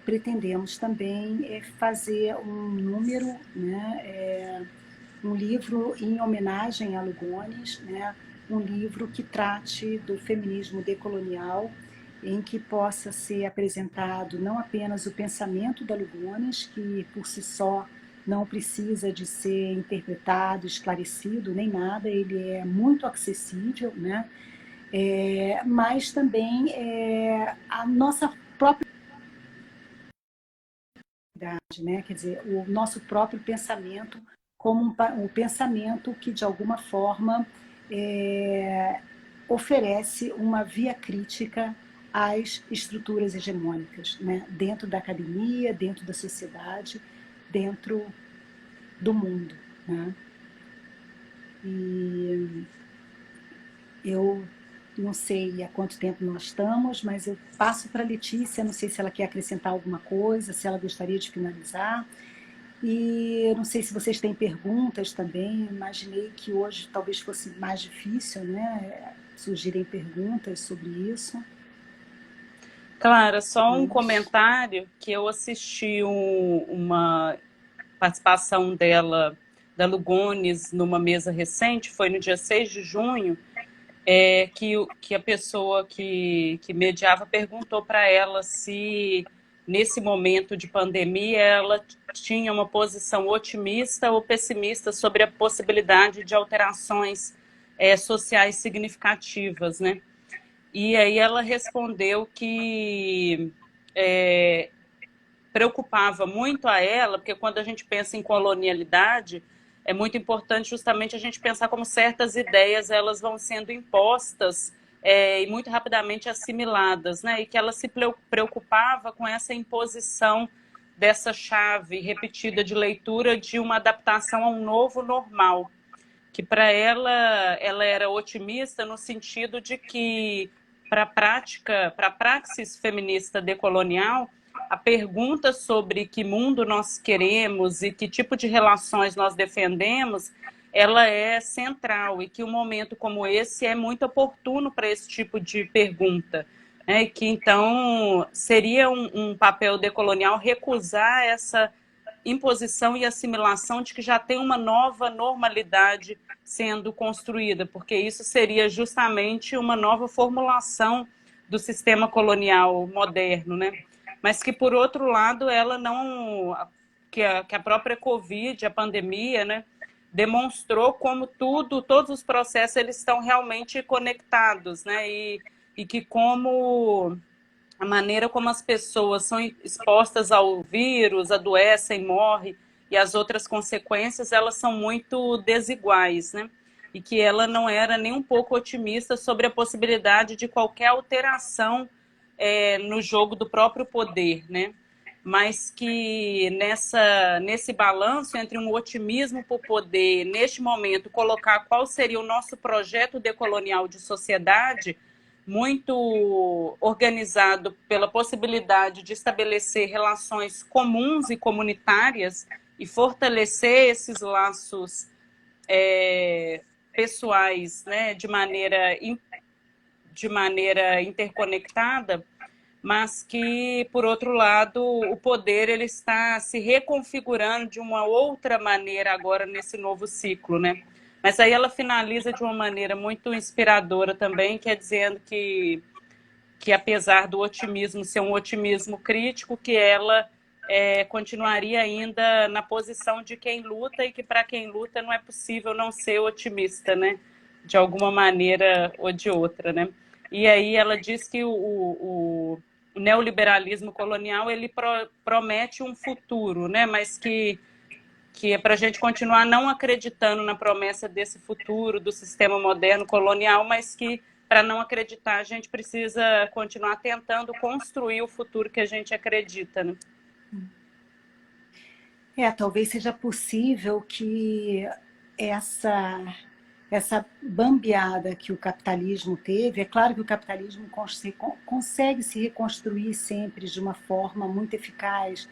pretendemos também fazer um número, né, um livro em homenagem a Lugones, né, um livro que trate do feminismo decolonial, em que possa ser apresentado não apenas o pensamento da Lugones, que por si só não precisa de ser interpretado, esclarecido, nem nada, ele é muito acessível, né? Mas também a nossa própria idade, né? Quer dizer, o nosso próprio pensamento como um pensamento que, de alguma forma, oferece uma via crítica às estruturas hegemônicas, né? Dentro da academia, dentro da sociedade, dentro do mundo, né? E eu não sei há quanto tempo nós estamos, mas eu passo para a Letícia, não sei se ela quer acrescentar alguma coisa, se ela gostaria de finalizar. E eu não sei se vocês têm perguntas também, imaginei que hoje talvez fosse mais difícil, né, surgirem perguntas sobre isso.
Clara, só um
Mas...
comentário que eu assisti uma participação dela, da Lugones, numa mesa recente, foi no dia 6 de junho, que a pessoa que mediava perguntou para ela se, nesse momento de pandemia, ela tinha uma posição otimista ou pessimista sobre a possibilidade de alterações sociais significativas, né? E aí ela respondeu que preocupava muito a ela, porque quando a gente pensa em colonialidade, é muito importante justamente a gente pensar como certas ideias elas vão sendo impostas e muito rapidamente assimiladas, né? E que ela se preocupava com essa imposição dessa chave repetida de leitura de uma adaptação a um novo normal, que para ela era otimista no sentido de que para a praxis feminista decolonial, a pergunta sobre que mundo nós queremos e que tipo de relações nós defendemos, ela é central e que um momento como esse é muito oportuno para esse tipo de pergunta. Que então seria um papel decolonial recusar essa imposição e assimilação de que já tem uma nova normalidade sendo construída, porque isso seria justamente uma nova formulação do sistema colonial moderno, né? Mas que, por outro lado, ela não... que a própria Covid, a pandemia, né, demonstrou como todos os processos eles estão realmente conectados, né? E que como a maneira como as pessoas são expostas ao vírus, adoecem, morrem, e as outras consequências, elas são muito desiguais, né? E que ela não era nem um pouco otimista sobre a possibilidade de qualquer alteração no jogo do próprio poder, né? Mas que nesse balanço entre um otimismo por poder, neste momento, colocar qual seria o nosso projeto decolonial de sociedade, muito organizado pela possibilidade de estabelecer relações comuns e comunitárias e fortalecer esses laços pessoais, né, de maneira interconectada, mas que, por outro lado, o poder ele está se reconfigurando de uma outra maneira agora nesse novo ciclo, né? Mas aí ela finaliza de uma maneira muito inspiradora também, que é dizendo que apesar do otimismo ser um otimismo crítico, que ela continuaria ainda na posição de quem luta e que para quem luta não é possível não ser otimista, né? De alguma maneira ou de outra, né? E aí ela diz que o neoliberalismo colonial ele promete um futuro, né? Mas que é para a gente continuar não acreditando na promessa desse futuro do sistema moderno colonial, mas que para não acreditar a gente precisa continuar tentando construir o futuro que a gente acredita, né?
Talvez seja possível que essa essa bambeada que o capitalismo teve, é claro que o capitalismo consegue se reconstruir sempre de uma forma muito eficaz,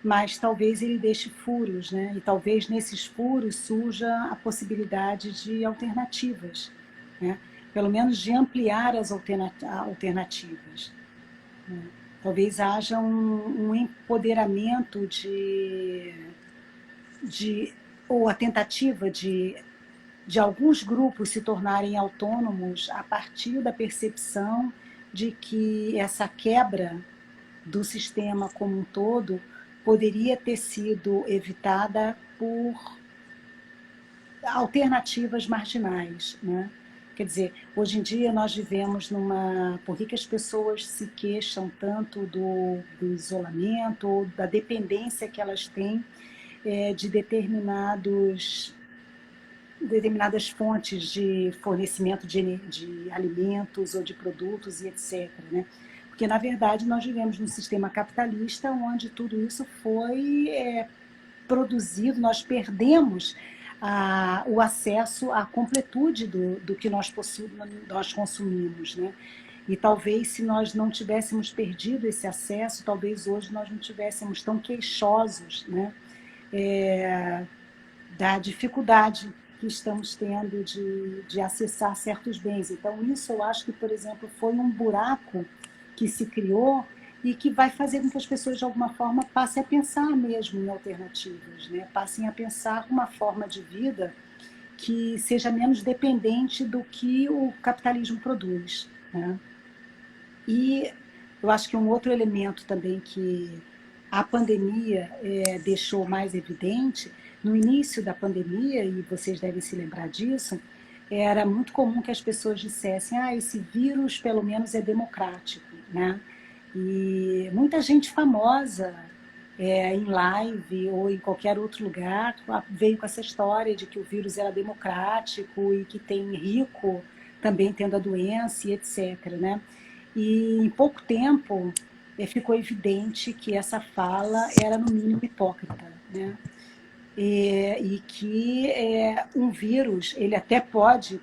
mas talvez ele deixe furos, né? E talvez nesses furos surja a possibilidade de alternativas, né? Pelo menos de ampliar as alternativas, né? Talvez haja um empoderamento ou a tentativa de alguns grupos se tornarem autônomos a partir da percepção de que essa quebra do sistema como um todo poderia ter sido evitada por alternativas marginais, né? Quer dizer, hoje em dia nós vivemos por que as pessoas se queixam tanto do isolamento ou da dependência que elas têm de determinadas fontes de fornecimento de alimentos ou de produtos e etc., né? Porque, na verdade, nós vivemos num sistema capitalista onde tudo isso foi produzido, nós perdemos o acesso à completude do que nós consumimos, né? E talvez se nós não tivéssemos perdido esse acesso, talvez hoje nós não tivéssemos tão queixosos, né? Da dificuldade que estamos tendo de acessar certos bens. Então, isso eu acho que, por exemplo, foi um buraco que se criou e que vai fazer com que as pessoas, de alguma forma, passem a pensar mesmo em alternativas, né? Passem a pensar uma forma de vida que seja menos dependente do que o capitalismo produz, né? E eu acho que um outro elemento também que a pandemia deixou mais evidente, no início da pandemia, e vocês devem se lembrar disso, era muito comum que as pessoas dissessem: esse vírus pelo menos é democrático, né? E muita gente famosa em live ou em qualquer outro lugar veio com essa história de que o vírus era democrático e que tem rico também tendo a doença e etc., né? E em pouco tempo ficou evidente que essa fala era no mínimo hipócrita, né? E que um vírus, ele até pode,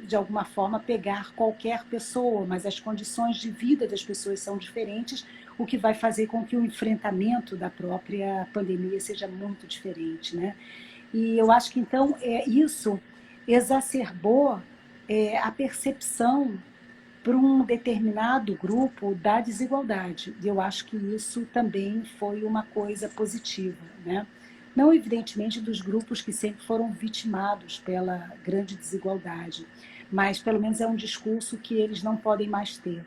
de alguma forma, pegar qualquer pessoa, mas as condições de vida das pessoas são diferentes, o que vai fazer com que o enfrentamento da própria pandemia seja muito diferente, né? E eu acho que, então, isso exacerbou a percepção para um determinado grupo da desigualdade. E eu acho que isso também foi uma coisa positiva, né? Não, evidentemente, dos grupos que sempre foram vitimados pela grande desigualdade, mas pelo menos é um discurso que eles não podem mais ter.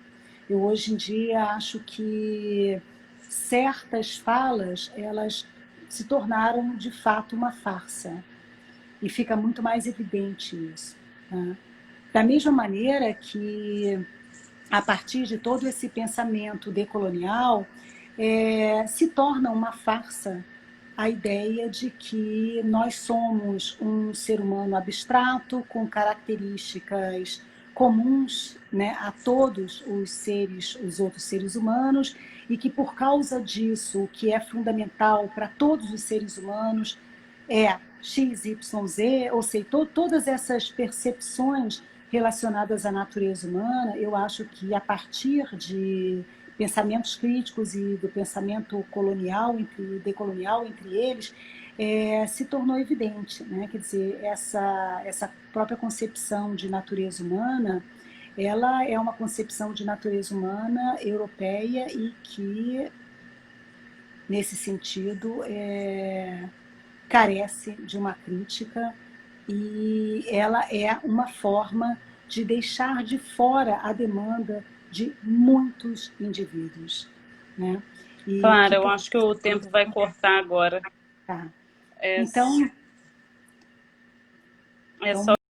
Eu, hoje em dia, acho que certas falas, elas se tornaram, de fato, uma farsa. E fica muito mais evidente isso, né? Da mesma maneira que, a partir de todo esse pensamento decolonial, se torna uma farsa a ideia de que nós somos um ser humano abstrato com características comuns, né, a todos os outros seres humanos, e que por causa disso, o que é fundamental para todos os seres humanos é X, Y, Z, ou seja, todas essas percepções relacionadas à natureza humana, eu acho que a partir de pensamentos críticos e do pensamento colonial, decolonial entre eles, se tornou evidente, né? Quer dizer, essa própria concepção de natureza humana, ela é uma concepção de natureza humana europeia e que, nesse sentido, carece de uma crítica e ela é uma forma de deixar de fora a demanda de muitos indivíduos, né? E
Claro,
que
eu
por...
acho que o tempo vai cortar agora.
Tá.
É,
Então,
é
então
só